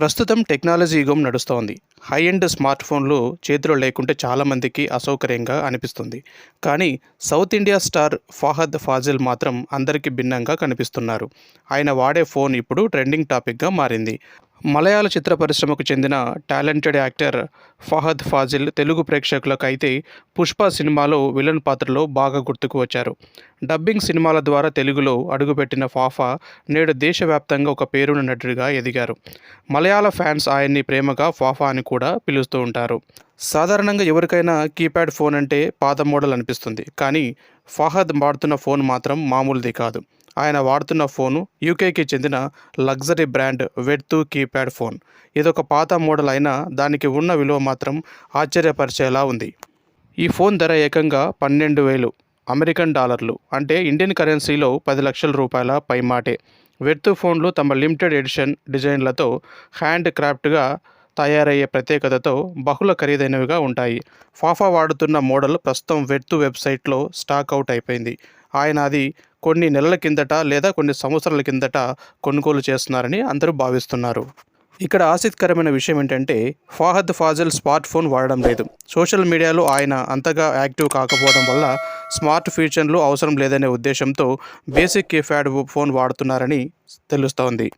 ప్రస్తుతం టెక్నాలజీ యుగం నడుస్తోంది. హై ఎండ్ స్మార్ట్ ఫోన్లు చేతిలో లేకుంటే చాలామందికి అసౌకర్యంగా అనిపిస్తుంది. కానీ south India star Fahadh Faasil మాత్రం అందరికీ భిన్నంగా కనిపిస్తున్నారు. ఆయన వాడే ఫోన్ ఇప్పుడు ట్రెండింగ్ టాపిక్గా మారింది. మలయాళ చిత్ర పరిశ్రమకు చెందిన టాలెంటెడ్ యాక్టర్ ఫహద్ ఫాజిల్ తెలుగు ప్రేక్షకులకైతే 'పుష్ప' సినిమాలో విలన్ పాత్రలో బాగా గుర్తుకు వచ్చారు. డబ్బింగ్ సినిమాల ద్వారా తెలుగులో అడుగుపెట్టిన ఫాఫా నేడు దేశవ్యాప్తంగా ఒక పేరున్న నటుడిగా ఎదిగారు. మలయాళ ఫ్యాన్స్ ఆయన్ని ప్రేమగా ఫాఫా అని కూడా పిలుస్తూ ఉంటారు. సాధారణంగా ఎవరికైనా కీప్యాడ్ ఫోన్ అంటే పాత మోడల్ అనిపిస్తుంది. కానీ ఫహద్ వాడుతున్న ఫోన్ మాత్రం మామూలుది కాదు. ఆయన వాడుతున్న ఫోను యూకేకి చెందిన లగ్జరీ బ్రాండ్ వెర్తు కీప్యాడ్ ఫోన్. ఇదొక పాత మోడల్ అయినా దానికి ఉన్న విలువ మాత్రం ఆశ్చర్యపరిచేలా ఉంది. ఈ ఫోన్ ధర ఏకంగా 12,000 అమెరికన్ డాలర్లు, అంటే ఇండియన్ కరెన్సీలో 10 లక్షల రూపాయల పైమాటే. వెర్తు ఫోన్లు తమ లిమిటెడ్ ఎడిషన్ డిజైన్లతో హ్యాండ్ క్రాఫ్ట్గా తయారయ్యే ప్రత్యేకతతో బహుళ ఖరీదైనవిగా ఉంటాయి. ఫాఫా వాడుతున్న మోడల్ ప్రస్తుతం వెర్తు వెబ్సైట్లో స్టాక్ అవుట్ అయిపోయింది. ఆయన అది కొన్ని నెలల కిందట లేదా కొన్ని సంవత్సరాల కిందట కొనుగోలు చేస్తున్నారని అందరూ భావిస్తున్నారు. ఇక్కడ ఆసక్తికరమైన విషయం ఏంటంటే ఫహద్ ఫాజిల్ స్మార్ట్ ఫోన్ వాడడం లేదు. సోషల్ మీడియాలో ఆయన అంతగా యాక్టివ్ కాకపోవడం వల్ల స్మార్ట్ ఫీచర్లు అవసరం లేదనే ఉద్దేశంతో బేసిక్ కీప్యాడ్ ఫోన్ వాడుతున్నారని తెలుస్తోంది.